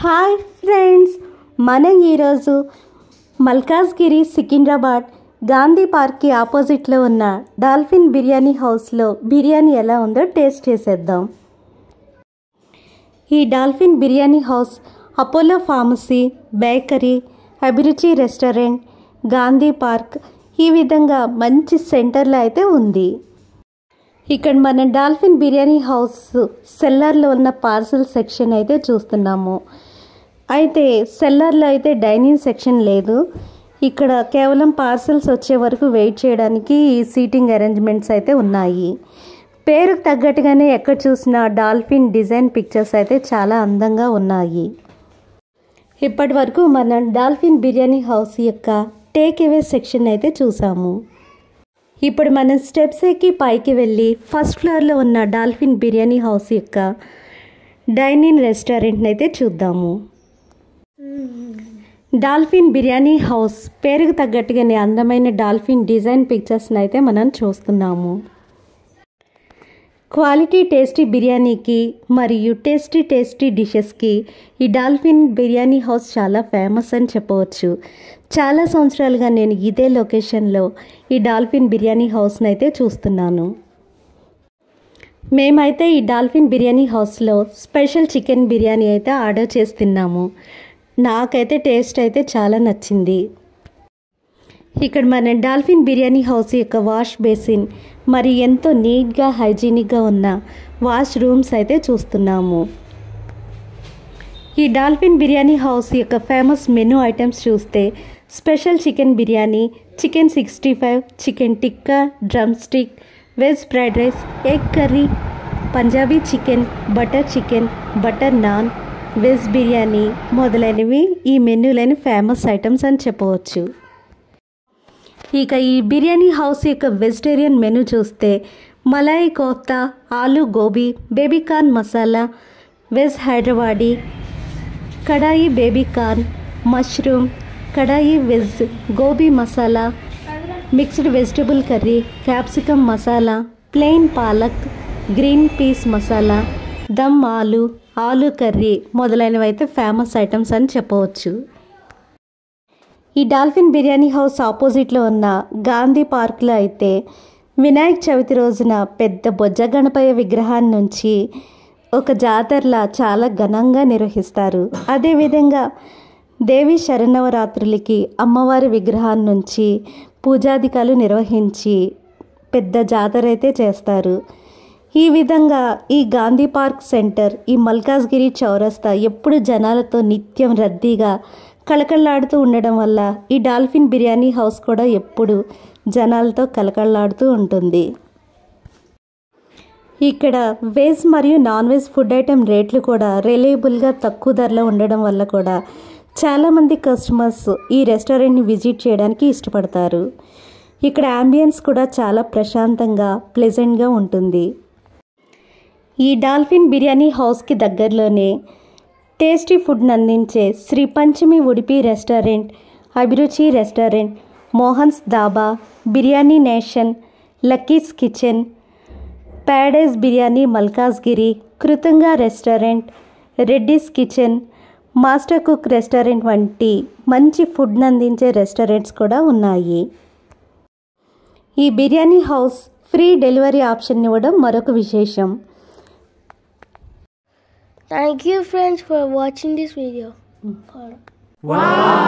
Hi friends, మనం ఈరోజు మల్కాజ్గిరి సికింద్రాబాద్ గాంధీ పార్క్కి ఆపోజిట్లో ఉన్న డాల్ఫిన్ బిర్యానీ హౌస్లో బిర్యానీ ఎలా ఉందో టేస్ట్ చేసేద్దాం. ఈ Dolphin biryani house Apollo pharmacy, bakery, అభిరుచి రెస్టారెంట్, గాంధీ పార్క్ ఈ విధంగా మంచి సెంటర్లో అయితే ఉంది. ఇక్కడ మనం డాల్ఫిన్ బిర్యానీ హౌస్ సెల్లర్లో ఉన్న పార్సల్ సెక్షన్ అయితే చూస్తున్నాము. అయితే సెల్లర్లో అయితే డైనింగ్ సెక్షన్ లేదు. ఇక్కడ కేవలం పార్సల్స్ వచ్చే వరకు వెయిట్ చేయడానికి సీటింగ్ అరేంజ్మెంట్స్ అయితే ఉన్నాయి. పేరుకు తగ్గట్టుగానే ఎక్కడ చూసినా డాల్ఫిన్ డిజైన్ పిక్చర్స్ అయితే చాలా అందంగా ఉన్నాయి. ఇప్పటి వరకు మనం డాల్ఫిన్ బిర్యానీ హౌస్ యొక్క టేక్ అవే సెక్షన్ అయితే చూసాము. ఇప్పుడు మనం స్టెప్స్ ఎక్కి పైకి వెళ్ళి ఫస్ట్ ఫ్లోర్లో ఉన్న డాల్ఫిన్ బిర్యానీ హౌస్ యొక్క డైనింగ్ రెస్టారెంట్ని అయితే చూద్దాము. డాల్ఫిన్ బిర్యానీ హౌస్ పేరుకు తగ్గట్టుగానే అందమైన డాల్ఫిన్ డిజైన్ పిక్చర్స్ని అయితే మనం చూస్తున్నాము. క్వాలిటీ టేస్టీ బిర్యానీకి మరియు టేస్టీ డిషెస్కి ఈ డాల్ఫిన్ బిర్యానీ హౌస్ చాలా ఫేమస్ అని చెప్పవచ్చు. చాలా సంవత్సరాలుగా నేను ఇదే లొకేషన్లో ఈ డాల్ఫిన్ బిర్యానీ హౌస్ని అయితే చూస్తున్నాను. మేమైతే ఈ డాల్ఫిన్ బిర్యానీ హౌస్లో స్పెషల్ చికెన్ బిర్యానీ అయితే ఆర్డర్ చేసి తిన్నాము. నాకైతే టేస్ట్ అయితే చాలా నచ్చింది. ఇక్కడ మన డాల్ఫిన్ బిర్యానీ హౌస్ యొక్క వాష్ బేసిన్ మరి ఎంతో నీట్గా హైజీనిక్గా ఉన్న వాష్ రూమ్స్ అయితే చూస్తున్నాము. ఈ డాల్ఫిన్ బిర్యానీ హౌస్ యొక్క ఫేమస్ మెనూ ఐటమ్స్ చూస్తే special chicken biryani, chicken 65, chicken tikka, drumstick, veg fried rice, egg curry, Punjabi chicken, butter chicken, butter naan, veg biryani మొదలైనవి ఈ మెనూలోని ఫేమస్ ఐటమ్స్ అని చెప్పవచ్చు. ఇక ఈ బిర్యానీ హౌస్ యొక్క వెజిటేరియన్ మెనూ చూస్తే malai kofta, aloo gobi, baby corn masala, veg Hyderabadi, kadai baby corn, mushroom, kadai veg gobi masala, mixed vegetable curry, capsicum masala, plain palak, green peas masala, dum aloo, aloo curry మొదలైనవి అయితే ఫేమస్ ఐటమ్స్ అని చెప్పవచ్చు. ఈ డాల్ఫిన్ బిర్యానీ హౌస్ ఆపోజిట్లో ఉన్న గాంధీ పార్క్లో అయితే వినాయక చవితి రోజున పెద్ద బొజ్జ గణపయ్య విగ్రహాన్ని నుంచి ఒక జాతరలా చాలా ఘనంగా నిర్వహిస్తారు. అదేవిధంగా దేవి శరన్నవరాత్రులకి అమ్మవారి విగ్రహాన్ని నుంచి పూజాధికాలు నిర్వహించి పెద్ద జాతర అయితే చేస్తారు. ఈ విధంగా ఈ గాంధీ పార్క్ సెంటర్, ఈ మల్కాజ్గిరి చౌరస్తా ఎప్పుడు జనాలతో నిత్యం రద్దీగా కళకళలాడుతూ ఉండడం వల్ల ఈ డాల్ఫిన్ బిర్యానీ హౌస్ కూడా ఎప్పుడు జనాలతో కళకళలాడుతూ ఉంటుంది. ఇక్కడ వెజ్ మరియు నాన్ వెజ్ ఫుడ్ ఐటెం రేట్లు కూడా రిలయబుల్గా తక్కువ ధరలో ఉండడం వల్ల కూడా చాలామంది కస్టమర్స్ ఈ రెస్టారెంట్ని విజిట్ చేయడానికి ఇష్టపడతారు. ఇక్కడ అంబియన్స్ కూడా చాలా ప్రశాంతంగా ప్లెజెంట్గా ఉంటుంది. ఈ డాల్ఫిన్ బిర్యానీ హౌస్కి దగ్గరలోనే టేస్టీ ఫుడ్ని అందించే Sri Panchami Udupi restaurant, Abhiruchi restaurant, Mohan's dhaba, biryani nation, Lucky's kitchen, Paradise biryani Malkajgiri, కృతంగా restaurant, Reddy's kitchen, master cook restaurant వంటి మంచి ఫుడ్ని అందించే రెస్టారెంట్స్ కూడా ఉన్నాయి. ఈ biryani house free delivery option ఇవ్వడం మరొక విశేషం. Thank you friends for watching this video. Wow.